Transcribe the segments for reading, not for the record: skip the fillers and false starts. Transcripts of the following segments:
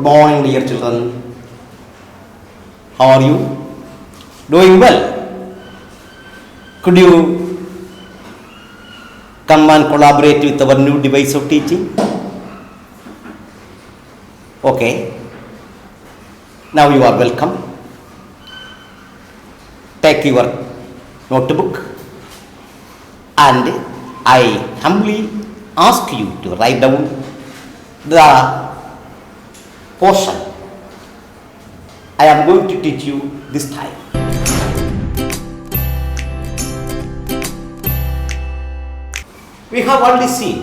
Good morning, dear children. How are you? Doing well? Could you come and collaborate with our new device of teaching? Okay. Now you are welcome. Take your notebook and I humbly ask you to write down the portion I am going to teach you this time. We have already seen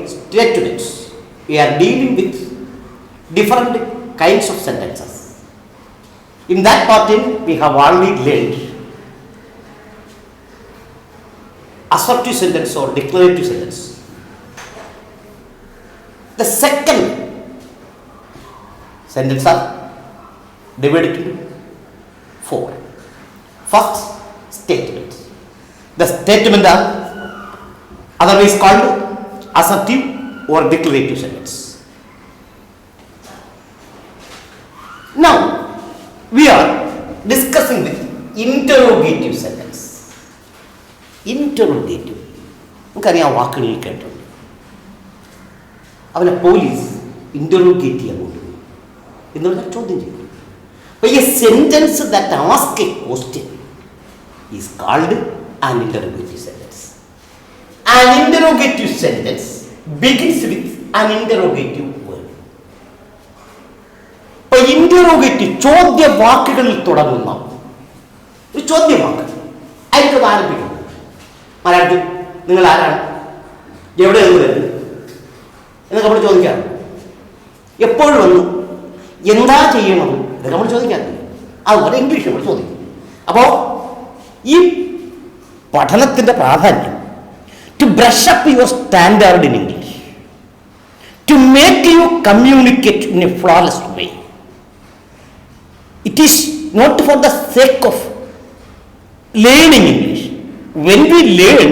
statements. We are dealing with different kinds of sentences. In that pattern, we have already learned assertive sentence or declarative sentence. The second sentence are divided into four. First, statement. The statement are otherwise called assertive or declarative sentence. Now, we are discussing with interrogative sentence. Interrogative. നമുക്കറിയാം വാക്കുകളിൽ കേട്ടുണ്ട്. അവനെ police ഇൻ്ററോഗേറ്റ് ചെയ്യാൻ കൊണ്ടുപോയി എന്ന് പറഞ്ഞാൽ ചോദ്യം ചെയ്തു. അപ്പോൾ ഈ sentence that ask a question is called an interrogative sentence. An interrogative sentence begins with an interrogative word. ഇപ്പോൾ ഇൻ്ററോഗേറ്റീവ് ചോദ്യവാക്കുകളിൽ തുടങ്ങുന്ന ഒരു ചോദ്യവാക്ക് ആയിരിക്കും ആരംഭിക്കുന്നത്. മലയാളത്തിൽ നിങ്ങൾ ആരാണ്, എവിടെ നിന്ന് വരുന്നത് എന്നൊക്കെ നമ്മൾ ചോദിക്കാറുണ്ട്. എപ്പോഴും വന്നു, എന്താ ചെയ്യണത് ഇതൊക്കെ നമ്മൾ ചോദിക്കാറില്ല. അതുപോലെ ഇംഗ്ലീഷ് നമ്മൾ ചോദിക്കും. അപ്പോൾ ഈ പഠനത്തിൻ്റെ പ്രാധാന്യം to brush up your standard in English, to make you communicate in a flawless way. It is not for the sake of learning English. When we learn,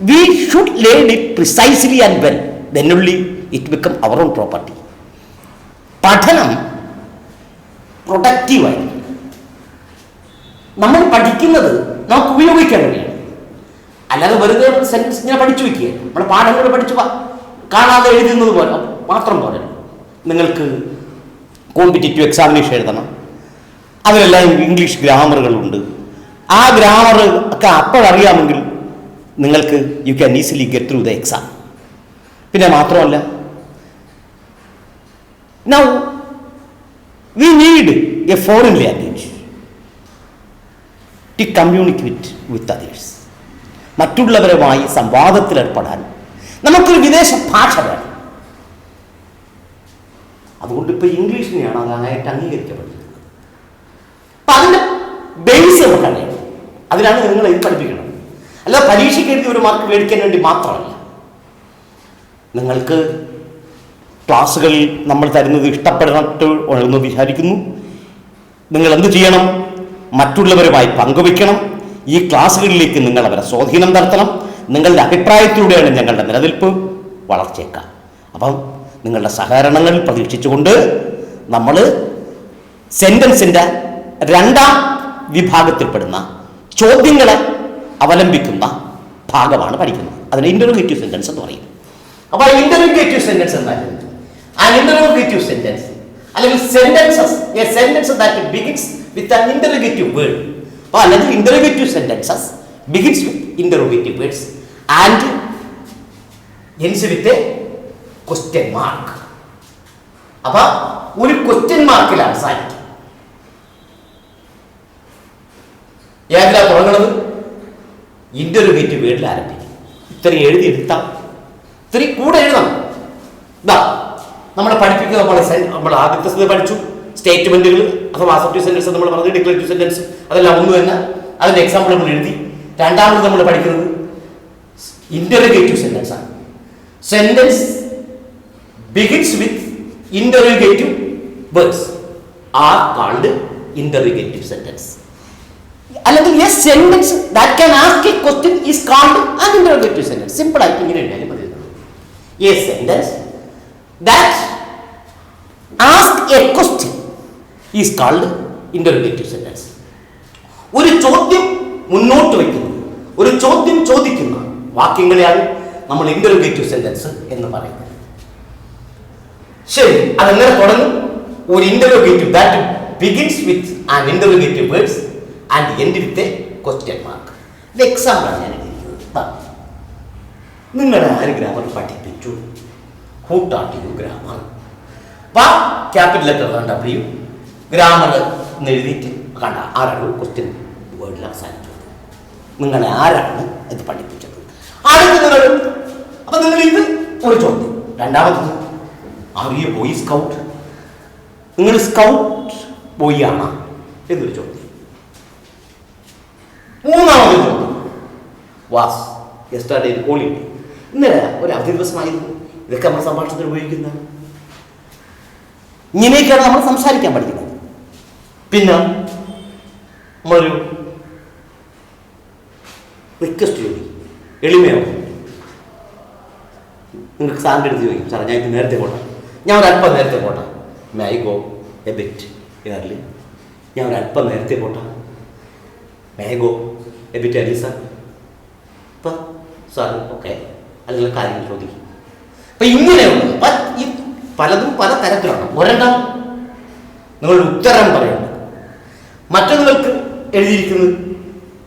we should learn it precisely and well. Then only it become our own property. പഠനം പ്രൊഡക്റ്റീവായിരിക്കും. നമ്മൾ പഠിക്കുന്നത് നമുക്ക് ഉപയോഗിക്കാൻ കഴിയും. അല്ലാതെ വെറുതെ sentence ഇങ്ങനെ പഠിച്ചു വയ്ക്കുക, നമ്മുടെ പാഠങ്ങൾ പഠിച്ചു കാണാതെ എഴുതുന്നത് പോലെ മാത്രം പോലെ. നിങ്ങൾക്ക് കോമ്പറ്റേറ്റീവ് എക്സാമിനേഷൻ എഴുതണം, അതിലെല്ലാം ഇംഗ്ലീഷ് ഗ്രാമറുകളുണ്ട്. ആ ഗ്രാമർ ഒക്കെ അപ്പോഴറിയാമെങ്കിൽ നിങ്ങൾക്ക് you can easily get through the exam. പിന്നെ മാത്രമല്ല, now we need a foreign language to communicate with others. മറ്റുള്ളവരുമായി സംവാദത്തിലേർപ്പെടാൻ നമുക്കൊരു വിദേശ ഭാഷ വേണം. അതുകൊണ്ട് ഇപ്പോൾ ഇംഗ്ലീഷിനെയാണ് അതായിട്ട് അംഗീകരിക്കപ്പെടുന്നത്. അപ്പം അതിൻ്റെ ബേസ് നമുക്കറിയാം. അതിനാണ് നിങ്ങൾ ഇത് പഠിപ്പിക്കണം. അല്ലാതെ പരീക്ഷയ്ക്ക് എഴുതി ഒരു മാർക്ക് മേടിക്കാൻ വേണ്ടി മാത്രമല്ല. നിങ്ങൾക്ക് ക്ലാസ്സുകളിൽ നമ്മൾ തരുന്നത് ഇഷ്ടപ്പെടണം എന്ന് വിചാരിക്കുന്നു. നിങ്ങൾ എന്ത് ചെയ്യണം? മറ്റുള്ളവരുമായി പങ്കുവയ്ക്കണം. ഈ ക്ലാസ്സുകളിലേക്ക് നിങ്ങൾ അവരെ സ്വാധീനം നടത്തണം. നിങ്ങളുടെ അഭിപ്രായത്തിലൂടെയാണ് ഞങ്ങളുടെ നിലനിൽപ്പ് വളർച്ചയേക്കാം. അപ്പം നിങ്ങളുടെ സഹകരണങ്ങൾ പ്രതീക്ഷിച്ചുകൊണ്ട് നമ്മൾ സെൻറ്റൻസിൻ്റെ രണ്ടാം വിഭാഗത്തിൽപ്പെടുന്ന ചോദ്യങ്ങളെ അവലംബിക്കുന്ന ഭാഗമാണ് പഠിക്കുന്നത്. അതിന് ഇൻ്ററോഗേറ്റീവ് സെൻറ്റൻസ് എന്ന് പറയും. അപ്പോൾ ഇൻ്ററോഗേറ്റീവ് സെൻറ്റൻസ് എന്തായാലും ആൻ ഇൻ്ററോഗേറ്റീവ് സെൻറ്റൻസ് അല്ലെങ്കിൽ sentences A sentence that begins with an interrogative word. അപ്പോൾ അല്ലെങ്കിൽ interrogative sentences begins with interrogative words and ends with a question mark. അപ്പോൾ ഒരു ക്വസ്റ്റ്യൻ മാർക്കിൽ അവസാനിക്കും. ഏതിലാണ് തുടങ്ങുന്നത്? ഇൻ്ററോഗേറ്റീവ് വേർഡിൽ ആരംഭിക്കും. ഇത്രയും എഴുതിയെടുത്താൽ ഇത്രയും കൂടെ എഴുതണം. ഇതാ നമ്മളെ പഠിപ്പിക്കുന്ന നമ്മൾ ആദ്യത്തെ പഠിച്ചു സ്റ്റേറ്റ്മെൻറ്റുകൾ അഥവാ അസർട്ടീവ് സെൻറ്റൻസ് നമ്മൾ പറഞ്ഞു, ഡിക്ലറേറ്റീവ് സെൻറ്റൻസ് അതെല്ലാം ഒന്നു തന്നെ. അതിൻ്റെ എക്സാമ്പിൾ നമ്മൾ എഴുതി. രണ്ടാമത് നമ്മൾ പഠിക്കുന്നത് ഇൻ്ററോഗേറ്റീവ് സെൻറ്റൻസ് ആണ്. Sentence begins with interrogative words are called interrogative sentence. അല്ലെങ്കിൽ a sentence that can ask a question is called an interrogative sentence. Simple ആയിട്ട് ഇങ്ങനെ എഴുതിയാലും മതി. A sentence that ask a question is called interrogative sentence. ഒരു ചോദ്യം മുന്നോട്ട് വയ്ക്കുന്നത്, ഒരു ചോദ്യം ചോദിക്കുന്ന വാക്യങ്ങളെയാണ് നമ്മൾ ഇന്ററോഗേറ്റീവ് സെന്റൻസ് എന്ന് പറയുന്നത്. ശരി, അതെങ്ങനെ തുടങ്ങും? ഒരു interrogative that begins with an interrogative words and end with a question mark. ഇത് എക്സാമ്പിളാണ് ഞാൻ എഴുതിയിരിക്കുന്നത്. നിങ്ങളെ ആര് ഗ്രാമർ പഠിപ്പിച്ചു? Who taught you grammar? Capital letter W grammar എന്ന് എഴുതിയിട്ട് കണ്ട ആരാണ് ക്വസ്റ്റ്യൻ വേർഡിൽ അവസാനിച്ചത്? നിങ്ങളെ ആരാണ് ഇത് പഠിപ്പിച്ചത്? അടുത്ത് നിങ്ങൾ, അപ്പൊ നിങ്ങൾ ഇത് ഒരു ചോദ്യം. രണ്ടാമത്തത്, ആർ യു ബോയ് സ്കൗട്ട്? നിങ്ങൾ സ്കൗട്ട് ബോയ് ആണോ എന്നൊരു ചോദ്യം. മൂന്നാമതൊരു ചോദ്യം, വാസ് യെസ്റ്റർഡേ ഹോളിഡേ? ഇന്നലെ ഒരു അവധി ദിവസമായിരുന്നു. ഇതൊക്കെ നമ്മൾ സംഭാഷണത്തിൽ ഉപയോഗിക്കുന്നതാണ്. ഇങ്ങനെയൊക്കെയാണ് നമ്മൾ സംസാരിക്കാൻ പഠിക്കുന്നത്. പിന്നെ നമ്മളൊരു റിക്വസ്റ്റ് ചോദിക്കും, എളിമയാവും. നിങ്ങൾക്ക് സാറിൻ്റെ അടുത്ത് ചോദിക്കും, സാറേ ഞാൻ ഇത് നേരത്തെ പോട്ടെ, ഞാൻ ഒരല്പം നേരത്തെ പോട്ടെ, may I go a bit early? ഞാൻ ഒരല്പം നേരത്തെ പോട്ടെ, may I go a bit early sir? ഇപ്പം സാർ ഓക്കെ, അല്ലെങ്കിൽ കാര്യങ്ങൾ ചോദിക്കും. അപ്പം ഇങ്ങനെയുള്ളത് പലതും പല തരത്തിലാണ്. ഒരെണ്ണം നിങ്ങളുടെ ഉത്തരം പറയുന്നത്, മറ്റൊന്നുകൾക്ക് എഴുതിയിരിക്കുന്നത്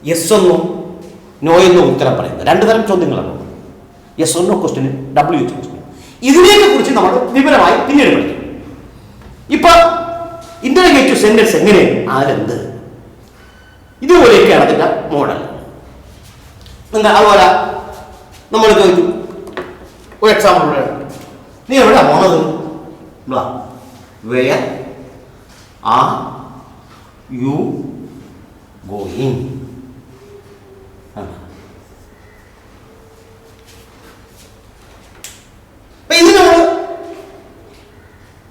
യെസ് എന്നോ നോ എന്നോ ഉത്തരം പറയുന്നത്. രണ്ടു തരം ചോദ്യങ്ങളാണ്. യെസ് എന്നോ ക്വസ്റ്റ്യൻ, WH ക്വസ്റ്റ്യൻ. ഇതിനെയൊക്കെ കുറിച്ച് നമ്മൾ വിവരമായി പിന്നീട് പഠിക്കും. ഇപ്പൊ ഇന്ററോഗേറ്റീവ് സെന്റൻസ് എങ്ങനെയാണ്, ആരെന്ത്, ഇതുപോലെയൊക്കെയാണ് അതിന്റെ മോഡൽ. അതുപോലെ നമ്മൾ ചോദിക്കും, ഒരു എക്സാമ്പിൾ, നീ എവിടെ പോണത്? Where are you going? ഇത് നമ്മൾ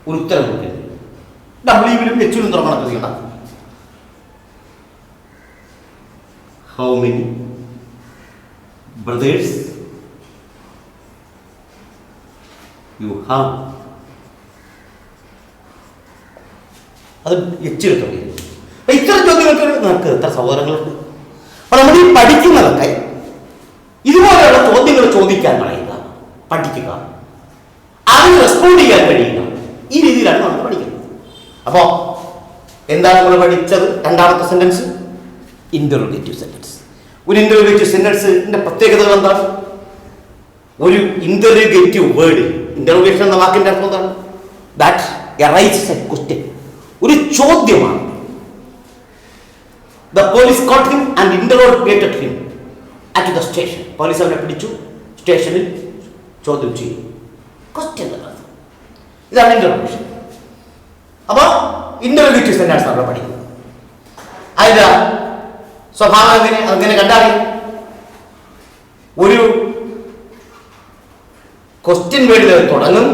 ഒരു ഉത്തരം കൊടുക്കരുത്. WH-ലും H-ലും തുറക്കണം ചെയ്യണം. How many brothers you have? അത് H-ൽ തുടങ്ങി. അപ്പൊ ഇത്തരം ചോദ്യങ്ങൾക്ക് നമുക്ക് എത്ര സഹോദരങ്ങളുണ്ട്? അപ്പൊ നമ്മൾ ഈ പഠിക്കുന്നതൊക്കെ ഇതുപോലെയുള്ള ചോദ്യങ്ങൾ ചോദിക്കാൻ പറയുക, പഠിക്കുക, അതിന് റെസ്പോണ്ട് ചെയ്യാൻ കഴിയുക, ഈ രീതിയിലാണ് നമ്മൾ പഠിക്കുന്നത്. അപ്പോൾ എന്താണ് നമ്മൾ പഠിച്ചത്? രണ്ടാമത്തെ സെന്റൻസ് ഇന്ററോഗേറ്റീവ് സെന്റൻസ്. ഒരു ഇന്ററോഗേറ്റീവ് സെന്റൻസിന്റെ പ്രത്യേകതകൾ എന്താണ്? ഒരു ഇന്ററോഗേറ്റീവ് വേർഡ്, ഇന്ററോഗേഷൻ എന്ന വാക്കിന്റെ അർത്ഥം എന്താണ്? ദാറ്റ് അറൈസസ് എ ക്വസ്റ്റ്യൻ, ഒരു ചോദ്യമാണ്. The police caught him and interrogated him at the station. Police അവനെ പിടിച്ചു, സ്റ്റേഷനിൽ ചോദ്യം ചെയ്തു. ക്വസ്റ്റ്യൻ എന്നത് ഇതാണ് ഇന്ററോഗേഷൻ. അപ്പോൾ ഇന്ററോഗേറ്റീവ് സെന്റൻസ് നമ്മൾ പഠിക്കുന്നത്. അതിന്റെ സ്വഭാവം അങ്ങനെ കണ്ടറിയാം. ഒരു ക്വസ്റ്റ്യൻ വേർഡിൽ തുടങ്ങും,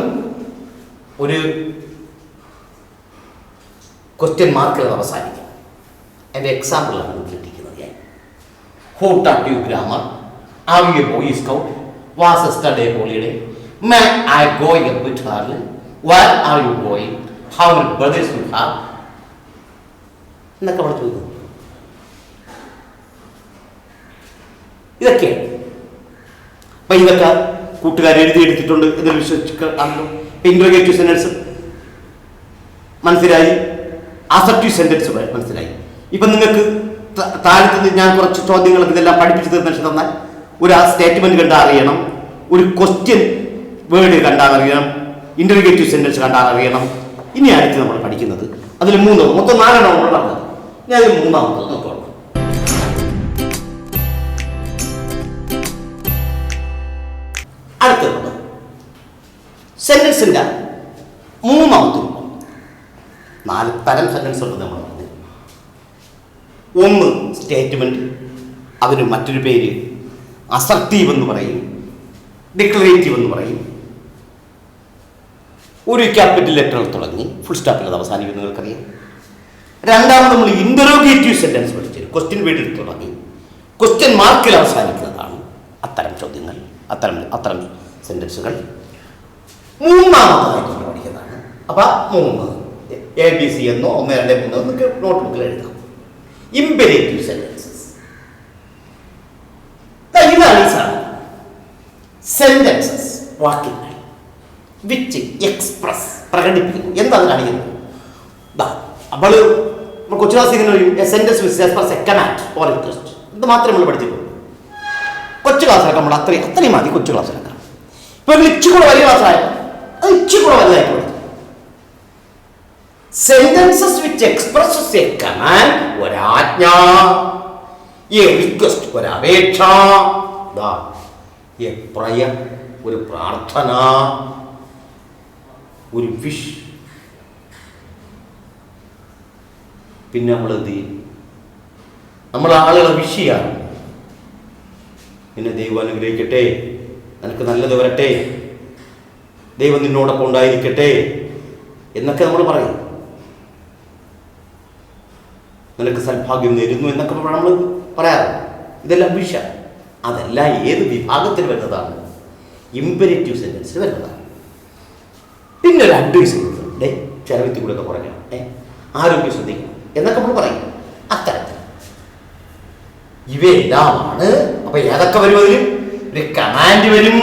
ഒരു ക്വസ്റ്റ്യൻ മാർക്കിൽ അവസാനിക്കും. എൻ്റെ എക്സാമ്പിളാണ് കിട്ടിയിരിക്കുന്നത് ഞാൻ. Who taught you grammar? Are you a boy scout? Was yesterday holiday? May I go a bit early? Where are you going? How many brothers you have? എന്നൊക്കെ അവിടെ ചോദിക്കുന്നു. ഇതൊക്കെയാണ്. അപ്പൊ ഇതൊക്കെ കൂട്ടുകാർ എഴുതിയെടുത്തിട്ടുണ്ട് എന്ന് വിശ്വസിക്കാണല്ലോ. ഇന്ററോഗേറ്റീവ് സെന്റൻസ് മനസ്സിലായി, അസർട്ടീവ് സെന്റൻസ് മനസ്സിലായി. ഇപ്പൊ നിങ്ങൾക്ക് താഴത്ത് ഞാൻ കുറച്ച് ചോദ്യങ്ങളൊക്കെ ഇതെല്ലാം പഠിപ്പിച്ചു തീർന്നിട്ട് തന്നാൽ ഒരു സ്റ്റേറ്റ്മെന്റ് കണ്ടാൽ അറിയണം, ഒരു ക്വസ്റ്റ്യൻ വേർഡ് കണ്ടാൽ അറിയണം, ഇന്ററോഗേറ്റീവ് സെന്റൻസ് കണ്ടാൽ അറിയണം. ഇനി അടുത്ത് നമ്മൾ പഠിക്കുന്നത് അതിൽ മൊത്തം 4 നമ്മൾ പറഞ്ഞത്. ഇനി അതിൽ മൂന്നാമത്തത് നോക്കണം. അടുത്തത് സെന്റൻസിന്റെ മൂന്നാമത്തെ രൂപം. 4 തരം സെന്റൻസ് ഉണ്ട് നമ്മൾ പറഞ്ഞത്. ഒന്ന് സ്റ്റേറ്റ്മെന്റ്, അതിന് മറ്റൊരു പേര് അസർട്ടീവ് എന്ന് പറയും, ഡിക്ലറേറ്റീവ് എന്ന് പറയും. ഒരു ക്യാപിറ്റൽ ലെറ്ററിൽ തുടങ്ങി ഫുൾ സ്റ്റോപ്പിൽ അത് അവസാനിക്കും, നിങ്ങൾക്കറിയാം. രണ്ടാമത് നമ്മൾ ഇന്ററോഗേറ്റീവ് സെന്റൻസ് പഠിച്ചു, ക്വസ്റ്റ്യൻ വീട്ടിൽ തുടങ്ങി ക്വസ്റ്റ്യൻ മാർക്കിൽ അവസാനിക്കുന്നതാണ് അത്തരം ചോദ്യങ്ങൾ, അത്തരം സെൻറ്റൻസുകൾ. മൂന്നാമതായിട്ട് നമ്മൾ പഠിക്കുന്നതാണ്. അപ്പം 3 ABC എന്നോ 1, 2, 3 നമുക്ക് നോട്ട് ബുക്കിൽ എഴുതാം. Imperative sentences. ഇതാണ് ഈ സാധനം. സെൻറ്റൻസസ്, വാക്യങ്ങൾ വിച്ച് എക്സ്പ്രസ്, പ്രകടിപ്പിക്കുന്നു. എന്താണ് കാണിക്കുന്നത്? അപ്പോൾ കൊച്ചു ക്ലാസ് ഇങ്ങനെ ഒരു sentence which express a command or request. ഇത് മാത്രമേ നമ്മൾ പഠിച്ചിട്ടുള്ളൂ. കൊച്ചു ക്ലാസ്സിലൊക്കെ നമ്മൾ അത്രയും മതി. കൊച്ചു ക്ലാസ്സിലൊക്കെ ഇപ്പം ഇച്ചുകൂടെ വലിയ ക്ലാസ്സായ അത് ഇച്ചുകൂടെ വലുതായിട്ട് പഠിക്കും. Sentences which expresses a command, ഒരാജ്ഞ, എ റിക്വസ്റ്റ്, ഒരപേക്ഷ, എ പ്രയർ, ഒരു പ്രാർത്ഥന, ഒരു വിഷ്. പിന്നെ നമ്മൾ എന്ത് ചെയ്യും? നമ്മൾ ആളുകളെ വിഷ് ചെയ്യാറ്. പിന്നെ ദൈവം അനുഗ്രഹിക്കട്ടെ, നിനക്ക് നല്ലത് വരട്ടെ, ദൈവം നിന്നോടൊപ്പം ഉണ്ടായിരിക്കട്ടെ എന്നൊക്കെ നമ്മൾ പറയും. നിനക്ക് സൽഭാഗ്യം നേരുന്നു എന്നൊക്കെ നമ്മൾ പറയാറുണ്ട്. ഇതെല്ലാം വിഷ. അതെല്ലാം ഏത് വിഭാഗത്തിൽ വരുന്നതാണ്? ഇമ്പരേറ്റീവ് സെന്റൻസിൽ വരുന്നതാണ്. പിന്നെ ഒരു അഡ്വൈസ് കൊടുക്കുന്നുണ്ട്, ചെലവിത്തി കൂടെ ഒക്കെ കുറയ്ക്കണം, ആരോഗ്യം ശ്രദ്ധിക്കണം എന്നൊക്കെ നമ്മൾ പറയും. അത്തരത്തിൽ ഇവയെല്ലാമാണ്. അപ്പൊ ഏതൊക്കെ വരും? അതിൽ ഒരു കമാൻഡ് വരും,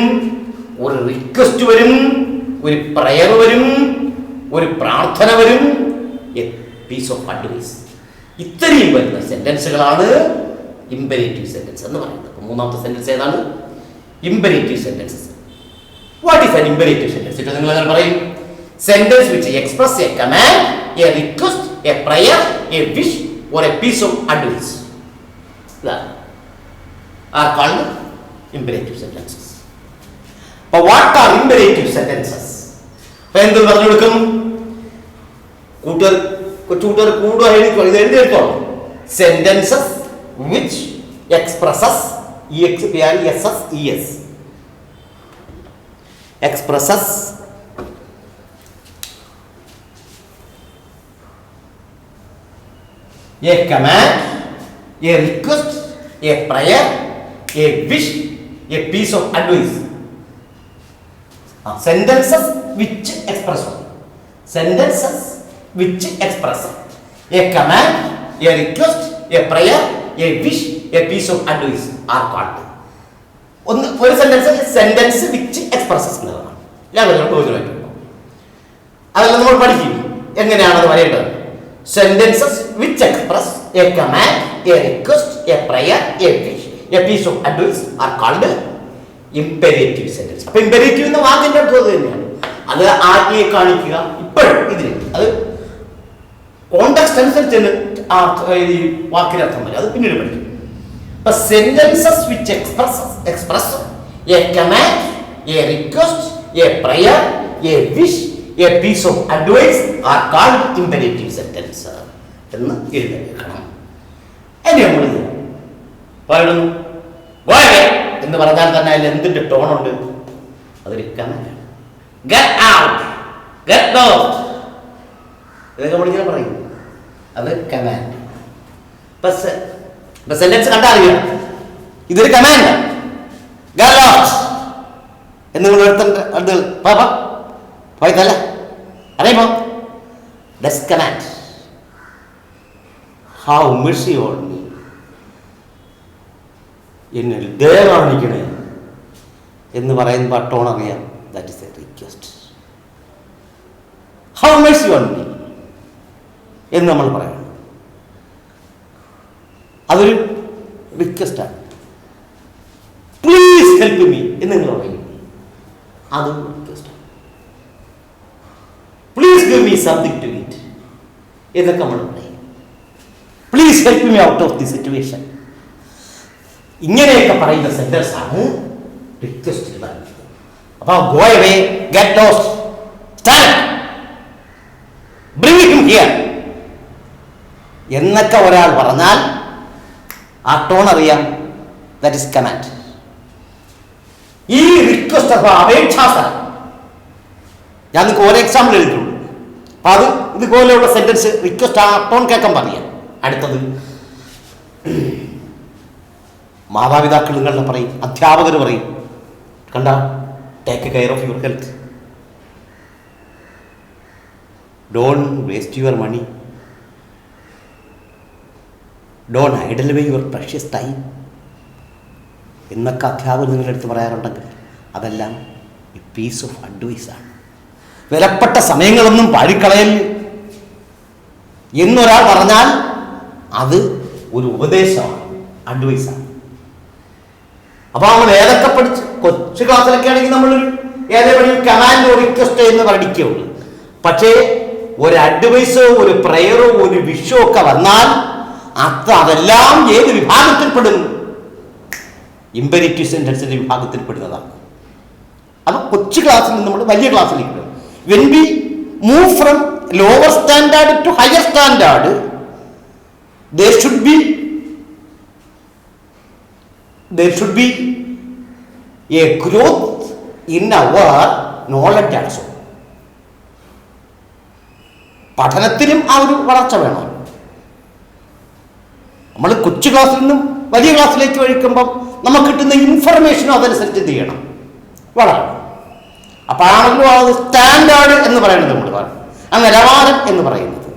ഒരു റിക്വസ്റ്റ് വരും, ഒരു പ്രയർ വരും, ഒരു പ്രാർത്ഥന വരും, എ പീസ് ഓഫ് അഡ്വൈസ്. ഇത്രയും വരുന്ന സെന്റൻസുകളാണ് ഇമ്പരേറ്റീവ് സെന്റൻസ് എന്ന് പറയുന്നത്. അപ്പൊ മൂന്നാമത്തെ സെന്റൻസ് ഏതാണ്? Imperative sentences. What is an imperative sentence? ഇപ്പോൾ നിങ്ങൾ അങ്ങനെ പറയും, sentence which express a command, a request, a prayer, a wish or a piece of advice are called imperative sentences. But what are imperative sentences? എന്ത് പറഞ്ഞു കൊടുക്കും? കൂട്ടുകാർ കൂടുക എഴുതിയെടുത്തോളൂ. Sentences which expresses, expresses a command, a request, a prayer, a wish, a piece of advice. Sentences which express, sentences which express a command, a request, a prayer, a wish, a piece of advice are called. ഒരു sentence which expresses എന്നതാണ്. അതെല്ലാം നമ്മൾ പഠിക്കും എങ്ങനെയാണ് അത് വരേണ്ടത്. Sentences which express a command, a request, a prayer, a wish, a piece of advice are called imperative sentence. അപ്പോൾ imperative എന്ന വാക്കിന്റെ അർത്ഥം അത് തന്നെയാണ്. അത് ആജ്ഞയെ കാണിക്കുക. ഇപ്പോഴും ഇതിന് അത് കോണ്ടെക്സ്റ്റ് അനുസരിച്ച് ഈ വാക്കിന്റെ അർത്ഥം വരും. അത് പിന്നീട് പഠിക്കും. അപ്പൊ sentences which express a command, a request, a prayer, a wish, a piece of advice are called imperative sentence എന്ന് എഴുതി വെക്കണം. എന്നെ നമ്മൾ പറയുന്നു എന്ന് പറഞ്ഞാൽ തന്നെ അതിൽ എന്തിന്റെ ടോണുണ്ട്? അതൊരു കമാൻഡാണ്. Get out, get lost ഇതൊക്കെ നമ്മളിങ്ങനെ പറയും. അത് കമാൻഡ്. സെന്റൻസ് കണ്ടാൽ അറിയാം ഇതൊരു കമാൻഡാണ്. Get lost എന്ന് നിങ്ങൾ അടുത്ത പാപ്പാ പോയതല്ല അറിയുമോ? That's command. How mercy on me. എന്നിൽ ദയ കാണിക്കണേ എന്ന് പറയുമ്പോൾ ടോൺ അറിയാം. That is a request. How mercy on me എന്ന് നമ്മൾ പറയണം. അതൊരു റിക്വസ്റ്റാണ്. പ്ലീസ് ഹെൽപ്പ് മീ എന്ന് നിങ്ങൾ പറയും. അതും റിക്വസ്റ്റാണ്. Please give me something to eat എന്നൊക്കെ നമ്മൾ പറയും. Please help me out of the situation. ഇങ്ങനെയൊക്കെ പറയുന്ന സെന്റൻസ് ആണ് റിക്വസ്റ്റ് പറയുന്നത്. അപ്പോൾ go away, get lost, stand, bring him here എന്നൊക്കെ ഒരാൾ പറഞ്ഞാൽ ആ ടോൺ അറിയാം. That is command. ഈ റിക്വസ്റ്റ് അഥവാ അപേക്ഷാസനം ഞാൻ നിങ്ങൾക്ക് ഓരോ എക്സാമ്പിൾ എഴുതിയിട്ടുള്ളൂ. അപ്പം അത് ഇതുപോലെയുള്ള സെന്റൻസ് റിക്വസ്റ്റ് ആ ടോൺ കേൾക്കാൻ പറയാം. അടുത്തത് മാതാപിതാക്കൾ നിങ്ങളുടെ പറയും, അധ്യാപകർ പറയും, കണ്ട, take care of your health, don't waste your money, don't idle away your precious time എന്നൊക്കെ അധ്യാപകർ നിങ്ങളുടെ അടുത്ത് പറയാറുണ്ടെങ്കിൽ അതെല്ലാം ഈ പീസ് ഓഫ് അഡ്വൈസാണ്. വിലപ്പെട്ട സമയങ്ങളൊന്നും പാഴിക്കളയൽ എന്നൊരാൾ പറഞ്ഞാൽ അത് ഒരു ഉപദേശമാണ്, അഡ്വൈസാണ്. അപ്പോൾ നമ്മൾ ഏതൊക്കെ പഠിച്ച് കൊച്ചു ക്ലാസ്സിലൊക്കെ ആണെങ്കിൽ നമ്മളൊരു ഏതെങ്കിലും കമാൻഡോ റിക്വസ്റ്റ് എന്ന് പഠിക്കുകയുള്ളൂ. പക്ഷേ ഒരു അഡ്വൈസോ ഒരു പ്രയറോ ഒരു വിഷോ ഒക്കെ വന്നാൽ അതെല്ലാം ഏത് വിഭാഗത്തിൽപ്പെടും? ഇമ്പരേറ്റീവ് സെന്റൻസിന്റെ വിഭാഗത്തിൽപ്പെടുന്നതാണ്. അത് കൊച്ചു ക്ലാസ്സിൽ നിന്ന് നമ്മൾ വലിയ ക്ലാസ്സിലേക്ക് when we move from lower standard to higher standard, there should be a growth in our knowledge also. പഠനത്തിനും ആ ഒരു വളർച്ച വേണം. നമ്മൾ കൊച്ചു ക്ലാസ്സിൽ നിന്നും വലിയ ക്ലാസ്സിലേക്ക് വഴിക്കുമ്പം നമുക്ക് കിട്ടുന്ന ഇൻഫർമേഷനും അതനുസരിച്ച് എന്ത് ചെയ്യണം, വളരണം. അപ്പോഴാണല്ലോ അത് സ്റ്റാൻഡേർഡ് എന്ന് പറയുന്നത്, നമ്മൾ ആ നിലവാരം എന്ന് പറയുന്നത്.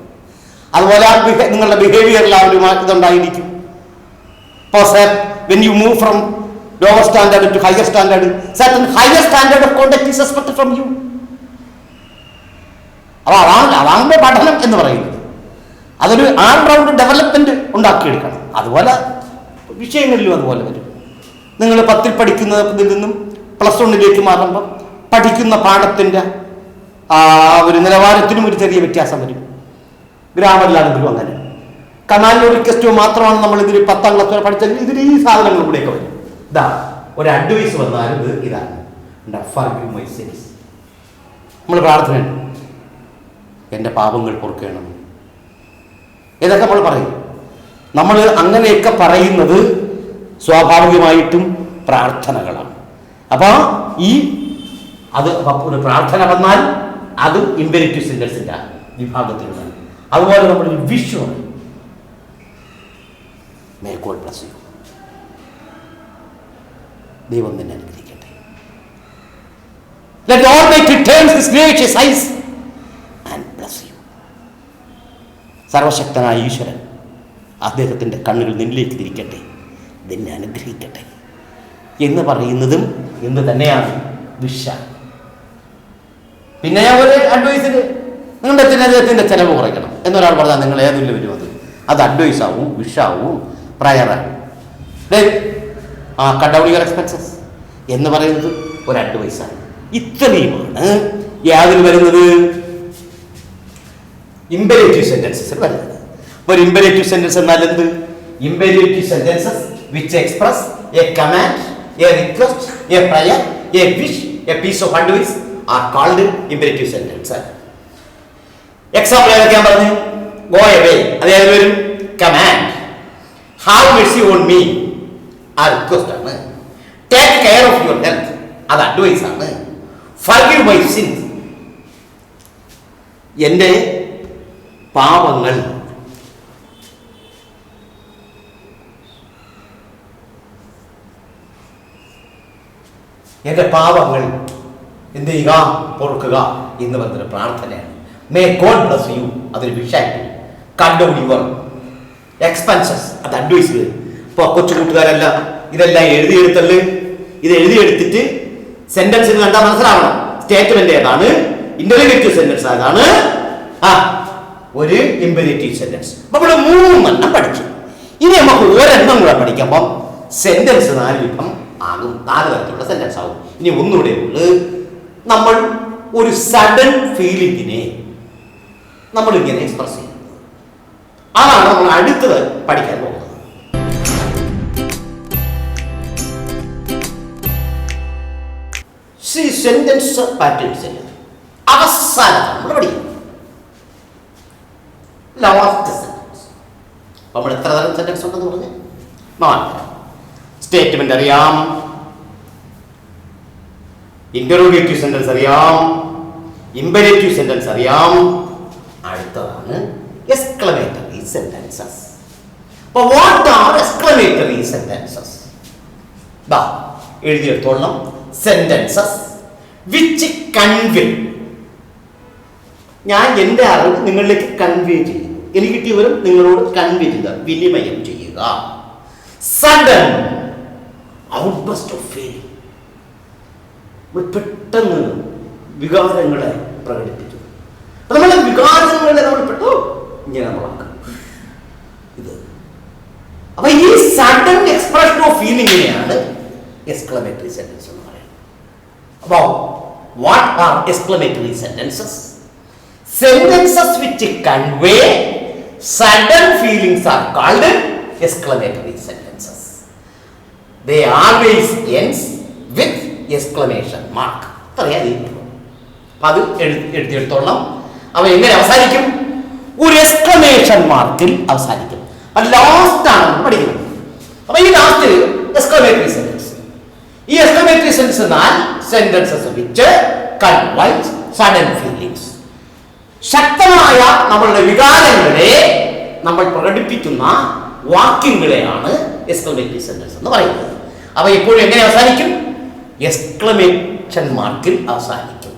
അതുപോലെ നിങ്ങളുടെ ബിഹേവിയറിൽ ആ ഒരു ഇതുണ്ടായിരിക്കും. when you move from lower standard to higher standard, certain higher standard of conduct is expected from you. അപ്പോൾ അതാണ് പഠനം എന്ന് പറയുന്നത്. അതൊരു ഓൾറൗണ്ട് ഡെവലപ്മെന്റ് ഉണ്ടാക്കിയെടുക്കണം. അതുപോലെ വിഷയങ്ങളിലും അതുപോലെ വരും. നിങ്ങൾ 10ൽ പഠിക്കുന്നതിൽ നിന്നും പ്ലസ് 1ലേക്ക് മാറുമ്പം പഠിക്കുന്ന പാഠത്തിൻ്റെ ഒരു നിലവാരത്തിനും ഒരു ചെറിയ വ്യത്യാസം വരും. ഗ്രാമറിലാണെങ്കിലും അങ്ങനെ. കമാൻഡോ റിക്വസ്റ്റോ മാത്രമാണ് നമ്മൾ ഇതിൽ 10ാം ക്ലാസ് വരെ പഠിച്ചെങ്കിൽ ഇതിൽ ഈ സാധനങ്ങൾ കൂടെയൊക്കെ വരും. ഇതാ ഒരു അഡ്വൈസ് വന്നാലും ഇത് ഇതാണ്, നമ്മൾ പ്രാർത്ഥന, എൻ്റെ പാപങ്ങൾ പൊറുക്കണം, ഇതൊക്കെ നമ്മൾ പറയും. നമ്മൾ അങ്ങനെയൊക്കെ പറയുന്നത് സ്വാഭാവികമായിട്ടും പ്രാർത്ഥനകളാണ്. അപ്പോൾ അത് ഒരു പ്രാർത്ഥന വന്നാൽ അത് ഇമ്പരേറ്റീവ് സെന്റൻസിന്റെ വിഭാഗത്തിലുള്ളതാണ്. അതുപോലെ നമ്മളൊരു വിഷുവാണ്, May God bless you. ദൈവം നിന്നെ അനുഗ്രഹിക്കട്ടെ. Let Almighty turn His gracious eyes and bless you. സർവശക്തനായ ഈശ്വരൻ അദ്ദേഹത്തിൻ്റെ കണ്ണുകൾ നിന്നിലേക്ക് തിരിക്കട്ടെ, നിന്നെ അനുഗ്രഹിക്കട്ടെ എന്ന് പറയുന്നതും എന്ന് തന്നെയാണ് വിഷ. പിന്നെ ഞാൻ ഒരു അഡ്വൈസിന് നിങ്ങളുടെ അദ്ദേഹത്തിൻ്റെ ചിലവ് കുറയ്ക്കണം എന്നൊരാൾ പറഞ്ഞാൽ നിങ്ങൾ ഏതിൽ വരും? അത് അഡ്വൈസ് ആവും, വിഷാവും, പ്രയറാവും. കട്ട് ഡൗൺ യുവർ എക്സ്പെൻസസ് എന്ന് പറയുന്നത് ഒരു അഡ്വൈസാണ്. ഇത്രയുമാണ് യാതിൽ വരുന്നത്, ഇമ്പരേറ്റീവ് സെന്റൻസസിൽ വരുന്നത്. ഒരു ഇമ്പരേറ്റീവ് സെന്റൻസ് എന്നാൽ എന്ത്? Imperative sentences which express a command, a request, a prayer, a wish, a piece of advice are called imperative sentence. Example ഏതൊക്കെയാ പറഞ്ഞു? ഗോ അവേ, അതായത് വരും command. Have mercy on me, ആ request ആണ്. Take care of your health, അത് advice ആണ്. Forgive my sins, എൻ്റെ പാപങ്ങൾ എന്ത് ചെയ്യുക? പൊറുക്കുക എന്ന് പറഞ്ഞൊരു പ്രാർത്ഥനയാണ്. മേ ഗോഡ് ബ്ലസ് യു, അതൊരു വിഷയമാണ്. കട്ട് ഡൗൺ യുവർ എക്സ്പെൻസസ്, അത് അഡ്വൈസ്. ഇപ്പോൾ കൊച്ചു കൂട്ടുകാരല്ല ഇതെല്ലാം എഴുതിയെടുത്തല്ലേ, ഇത് എഴുതിയെടുത്തിട്ട് സെന്റൻസിന് കണ്ടാൽ മനസ്സിലാവണം സ്റ്റേറ്റ്മെന്റ് ഏതാണ്, ഇന്റർഗേറ്റീവ് സെന്റൻസ് ഏതാണ്, ഒരു ഇമ്പരേറ്റീവ് സെന്റൻസ്. അപ്പൊ ഇവിടെ 3 പഠിച്ചു. ഇനി നമുക്ക് ഒരെണ്ണം കൂടെ പഠിക്കുമ്പം സെന്റൻസ് 4 വിധം ആകും, 4 തരത്തിലുള്ള സെന്റൻസ് ആകും. ഇനി ഒന്നുകൂടെ ഉള്ളു, നമ്മൾ ഒരു സഡൻ ഫീലിങ്ങിനെ നമ്മൾ ഇങ്ങനെ എക്സ്പ്രസ് ചെയ്യുന്നത്. അതാണ് നമ്മൾ അടുത്തത് പഠിക്കാൻ പോകുന്നത്. സെന്റൻസ് പാറ്റേൺസ് അവസാനം നമ്മൾ പഠിക്കും. ലാസ്റ്റ് സെന്റൻസ് നമ്മൾ എത്ര തരം സെന്റൻസ് ഉണ്ടെന്ന് പറഞ്ഞ് 4. സ്റ്റേറ്റ്മെന്റ് അറിയാം, ഇന്ററോഗേറ്റീവ് സെന്റൻസ് അറിയാം, ഇമ്പരേറ്റീവ് സെന്റൻസ് അറിയാം, അടുത്തതാണ് exclamatory sentences. What are exclamatory sentences? എഴുതിയെടുത്തോളണം. സെന്റൻസസ് വിച്ച് കൺവേ, ഞാൻ എൻ്റെ അറിവ് നിങ്ങളിലേക്ക് കൺവേ ചെയ്യുന്നു, എനിക്ക് കിട്ടിയ വിവരം നിങ്ങളോട് കൺവേ ചെയ്യുക, വിനിമയം ചെയ്യുക. സഡൻ ഔട്ട്ബസ്റ്റ് ഓഫ് ഫീലിംഗ്, പെട്ടെന്ന് വികാരങ്ങളെ പ്രകടിപ്പിച്ചു. നമ്മളെ വികാരങ്ങളെ നമ്മൾ ഇങ്ങനെ നമ്മളാക്കും ഇത്. അപ്പൊ ഈ സഡൻ എക്സ്പ്രഷൻ ഓഫ് ഫീലിംഗിനെയാണ് എക്സ്ക്ലമേറ്ററി സെന്റൻസ് എന്ന് പറയുന്നത്. അപ്പോ what are exclamatory sentences? Sentences which convey sudden feelings are called exclamatory sentences. They always ends with exclamation mark. അത് എഴുതിയെടുത്തോളണം. അവ എങ്ങനെ അവസാനിക്കും? ഒരു എക്സ്ക്ലമേഷൻ മാർക്കിൽ അവസാനിക്കും. അത് ലാസ്റ്റ് ആണ് പഠിക്കുന്നത്. അപ്പൊ ഈ ലാസ്റ്റ് എക്സ്ക്ലമേറ്ററി സെന്റൻസ്. ഈ എക്സ്ക്ലമേറ്ററി സെന്റൻസ് എന്നാൽ സെന്റൻസസ് വിച്ച് കൺവൈസ് സഡൻ ഫീലിംഗ്സ്, ശക്തമായ നമ്മളുടെ വികാരങ്ങളെ നമ്മൾ പ്രകടിപ്പിക്കുന്ന വാക്യങ്ങളെയാണ് എക്സ്ക്ലമേറ്ററി സെന്റൻസ് എന്ന് പറയുന്നത്. അവ എപ്പോഴും എങ്ങനെ അവസാനിക്കും? എക്സ്ക്ലമേഷൻ മാർക്കിൽ അവസാനിക്കും.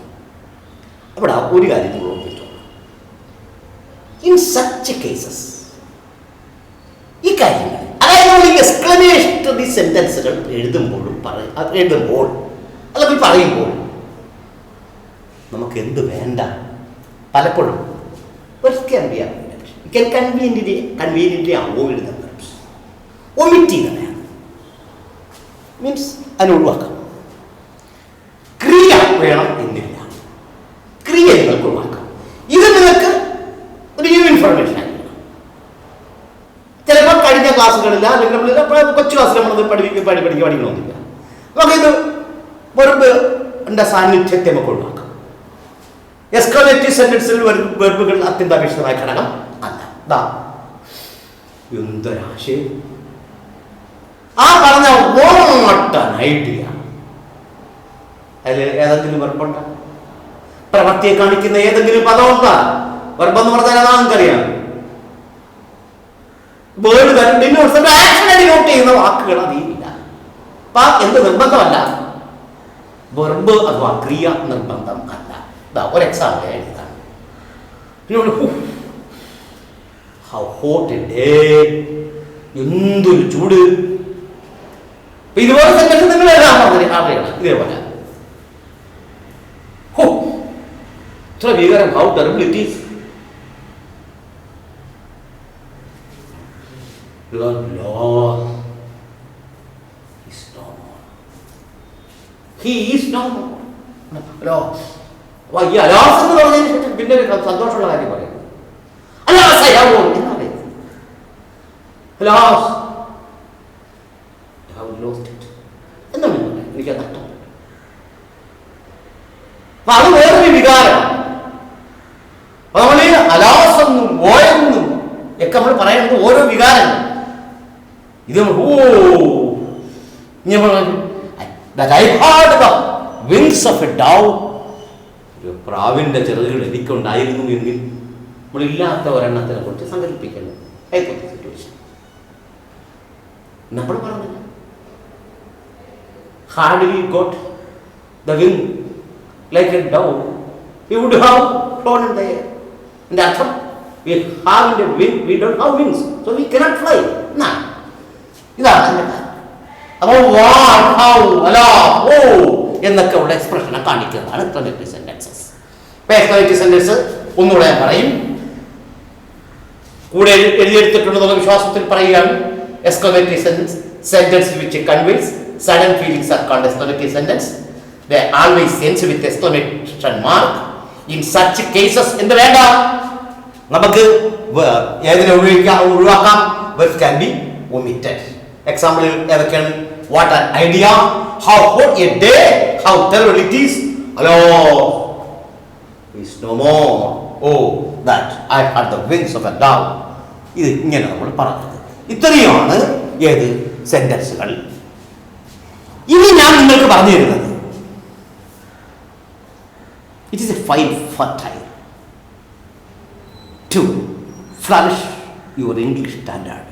അവിടെ ഒരു കാര്യം നമ്മൾ ഓർമ്മിച്ചോളാം. ഇൻ സച്ച് കേസസ്, ഈ കാര്യങ്ങൾ, അതായത് ഈ എക്സ്ക്ലമേറ്ററി സെന്റൻസുകൾ എഴുതുമ്പോൾ അല്ലെങ്കിൽ പറയുമ്പോൾ നമുക്ക് എന്ത് വേണ്ട? പലപ്പോഴും convenient avoid the verbs, omit ചെയ്ത മീൻസ് അതിനെ ഒഴിവാക്കാം. ക്രിയ വേണം എന്നില്ല, ക്രിയ നിങ്ങൾക്ക് ഒഴിവാക്കാം. ഇത് നിങ്ങൾക്ക് ഒരു ന്യൂ ഇൻഫർമേഷൻ ആയിരിക്കണം. ചിലപ്പോൾ കഴിഞ്ഞ ക്ലാസ്സുകളില്ല, അല്ലെങ്കിൽ നമ്മൾ കൊച്ചു ക്ലാസ്സിൽ നമ്മളത് പഠിക്കണമെന്നില്ല. നമുക്കിത് വെർബിൻ്റെ സാന്നിധ്യത്തെ നമുക്ക് ഒഴിവാക്കാം. എക്സ്ക്ലമേറ്ററി സെന്റൻസിൽ വെർബുകൾ അത്യന്താപേക്ഷിതമായ ഘടകം അല്ല. എന്തൊരാശയം! ആ പറഞ്ഞ ഐഡിയ അതിൽ ഏതെങ്കിലും വെർബുണ്ടോ? പ്രവൃത്തിയെ കാണിക്കുന്ന ഏതെങ്കിലും പദമുണ്ടോ? വെർബെന്ന് പറഞ്ഞാൽ അതാ നമുക്കറിയാം. വേർഡ് ആക്ഷൻ ഡിനോട്ട് ചെയ്യുന്ന വാക്കുകൾ അതില്ല. അപ്പൊ എന്ത് നിർബന്ധമല്ല, വെർബ് അഥവാ ക്രിയ നിർബന്ധം അല്ല. ഒരു എക്സാമ്പിൾ എഴുതാണ്. എന്തൊരു ചൂട്! ഇതുപോലെ സെന്റൻസ് നിങ്ങൾ എഴുതാൻ അറിയണം. ഇതേപോലെ ഇത്ര ഭീകരം, how terrible it is. He is no more. ഈ അലാസ് എന്ന് പറഞ്ഞതിന് ശേഷം പിന്നെ ഒരു സന്തോഷമുള്ള കാര്യം പറയുന്നത് അലാസ് എന്നാണ്. എനിക്ക് നഷ്ടം. അപ്പൊ അത് വേറൊരു വികാരമാണ്. അപ്പൊ നമ്മൾ ഈ അലാസെന്നും ഓയെന്നും ഒക്കെ നമ്മൾ പറയുന്നത് ഓരോ വികാരങ്ങൾ. ഇത് വിങ്സ് ഓഫ് എ ഡവ്, ഒരു പ്രാവിന്റെ ചിറകുകൾ എനിക്കുണ്ടായിരുന്നു എങ്കിൽ നമ്മളില്ലാത്ത ഒരെണ്ണത്തിനെ കുറിച്ച് സങ്കല്പിക്കണം. സിറ്റുവേഷൻ നമ്മൾ പറഞ്ഞില്ല. Had we got the wing like a dove, we would have flown in the air. And that's what we have the wing. We don't have wings, so we cannot fly. Nah. ഇതാണ് അപ്പോൾ എന്നൊക്കെ ഉള്ള എക്സ്പ്രഷനെ കാണിക്കുന്നതാണ് exclamatory sentences. ഇപ്പൊ exclamatory sentence ഒന്നുകൂടെ ഞാൻ പറയും, കൂടെ എഴുതിയെടുത്തിട്ടുണ്ടെന്നുള്ള വിശ്വാസത്തിൽ പറയുകയാണ്. Exclamatory sentence which conveys sudden feelings are called exclamatory sentence. They always ends with exclamation mark. In such cases എന്ത് വേണ്ട? നമുക്ക് ഏതിനെ ഒഴിവാക്കാം? Verbs can be omitted. Example ഏതൊക്കെയാണ്? What an idea, how hot a day, how terrible it is, hello is no more, oh that I had the wings of a dove. ഇത് ഇങ്ങനെ നമ്മൾ പറഞ്ഞത്. ഇത്രയാണ് ഏത് സെന്റൻസുകൾ. ഇനി ഞാൻ നിങ്ങൾക്ക് പറഞ്ഞു തരുന്നത്, it is a fine fertile to flourish your English standard.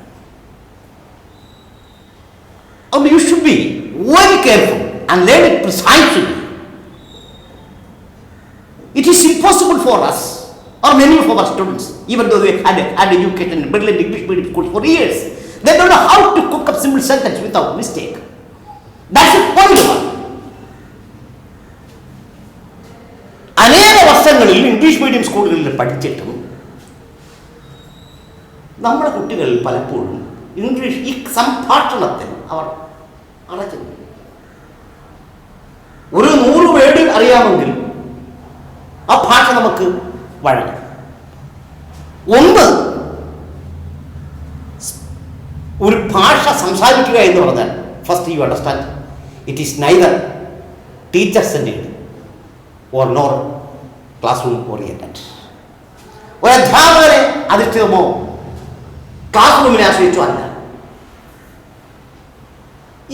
be very careful and learn it precisely. It is impossible for us, or many of our students, even though they had educated in brilliant English medium schools for years, they don't know how to cook up simple sentence without mistake. That's the point of it. അനേക വർഷങ്ങളിൽ English medium സ്കൂളുകളിൽ പഠിച്ചിട്ടും നമ്മുടെ കുട്ടികൾ പലപ്പോഴും English ഈ സംഭാഷണത്തിൽ അവർ അടച്ചു. ഒരു 100 വേർഡ് അറിയാമെങ്കിൽ ആ ഭാഷ നമുക്ക് വഴങ്ങും. ഒന്ന്, ഒരു ഭാഷ സംസാരിക്കുക എന്ന് പറഞ്ഞാൽ first you understand it is neither teacher centred or nor class room oriented. ഒരു അധ്യാപകരെ അധിഷ്ഠിതമോ ക്ലാസ് റൂമിനെ ആശ്രയിച്ചോ അല്ല.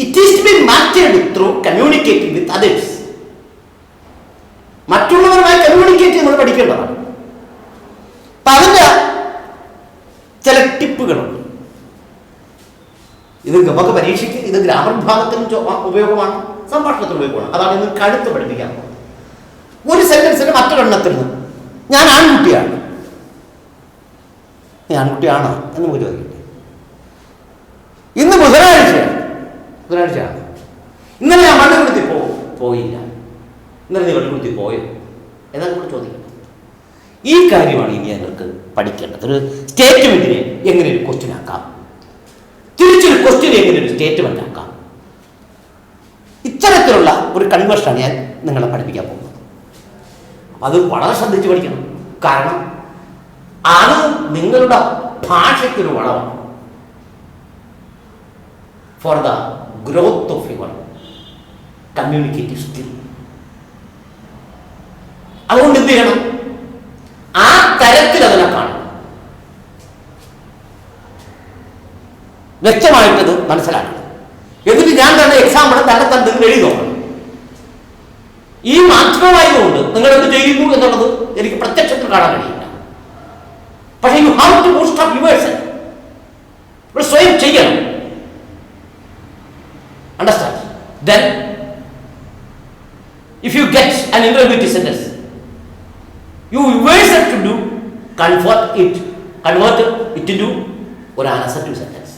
It is to be mastered through communicating with others. മറ്റുള്ളവരുമായി കമ്മ്യൂണിക്കേറ്റ് നമ്മൾ പഠിക്കേണ്ടതാണ്. അപ്പൊ അതിൻ്റെ ചില ടിപ്പുകളുണ്ട്. ഇത് നമുക്ക് പരീക്ഷയ്ക്ക് ഇത് ഗ്രാമർ വിഭാഗത്തിനും ഉപയോഗമാണ്, സംഭാഷണത്തിന് ഉപയോഗമാണ്. അതാണ് ഇന്ന് കടുത്ത് പഠിപ്പിക്കാൻ പോകുന്നത്. ഒരു സെന്റൻസിന് മറ്റൊരെണ്ണത്തിൽ നിന്ന് ഞാൻ ആൺകുട്ടിയാണ്, നീ ആൺകുട്ടിയാണോ എന്ന് നമുക്ക് ചോദിക്കട്ടെ. ഇന്ന് ബുധനാഴ്ചയാണ്, ഇന്നലെ ഞാൻ വള്ളിക്കുടുത്തി പോയില്ല, ഇന്നലെ നീ വള്ളിക്കുടുത്തി പോയോ എന്നൊക്കെ കൂടെ ചോദിക്കണം. ഈ കാര്യമാണ് ഇനി ഞങ്ങൾക്ക് പഠിക്കേണ്ടത്. ഒരു സ്റ്റേറ്റ്മെന്റിനെ എങ്ങനെ ഒരു ക്വസ്റ്റ്യൻ ആക്കാം, തിരിച്ചൊരു ക്വസ്റ്റ്യനെ എങ്ങനെ ഒരു സ്റ്റേറ്റ്മെന്റ് ആക്കാം, ഇത്തരത്തിലുള്ള ഒരു കൺവേർഷനാണ് ഞാൻ നിങ്ങളെ പഠിപ്പിക്കാൻ പോകുന്നത്. അത് വളരെ ശ്രദ്ധിച്ച് പഠിക്കണം. കാരണം അത് നിങ്ങളുടെ ഭാഷയ്ക്കൊരു വളമാണ് for the growth of your communicative skill. അതുകൊണ്ട് എന്ത് ചെയ്യണം? ആ തരത്തിൽ അതിനെ കാണണം, വ്യക്തമായിട്ടത് മനസ്സിലാക്കണം. എന്നിട്ട് ഞാൻ തന്നെ എക്സാമ്പിൾ തന്നെ തന്നെ എഴുതി നോക്കണം. ഈ മാധ്യമമായതുകൊണ്ട് നിങ്ങൾ എന്ത് ചെയ്യുന്നു എന്നുള്ളത് എനിക്ക് പ്രത്യക്ഷത്തിൽ കാണാൻ കഴിയില്ല. പക്ഷേ you have to boost up yourself. സ്വയം ചെയ്യണം. Understand? Then if you get an interview sentence, you yourself to do convert it to ഒരു അസർട്ടീവ് സെന്റൻസ്.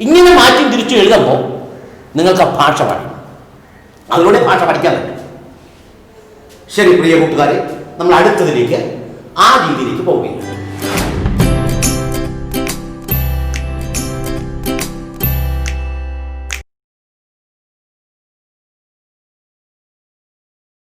ഇങ്ങനെ മാറ്റി തിരിച്ചു എഴുതുമ്പോൾ നിങ്ങൾക്ക് ആ ഭാഷ പഠിക്കും. അതിലൂടെ ഭാഷ പഠിക്കാൻ പറ്റും. ശരി പ്രിയ കൂട്ടുകാരെ, നമ്മൾ അടുത്തതിലേക്ക് ആ രീതിയിലേക്ക് പോവുകയാണ്.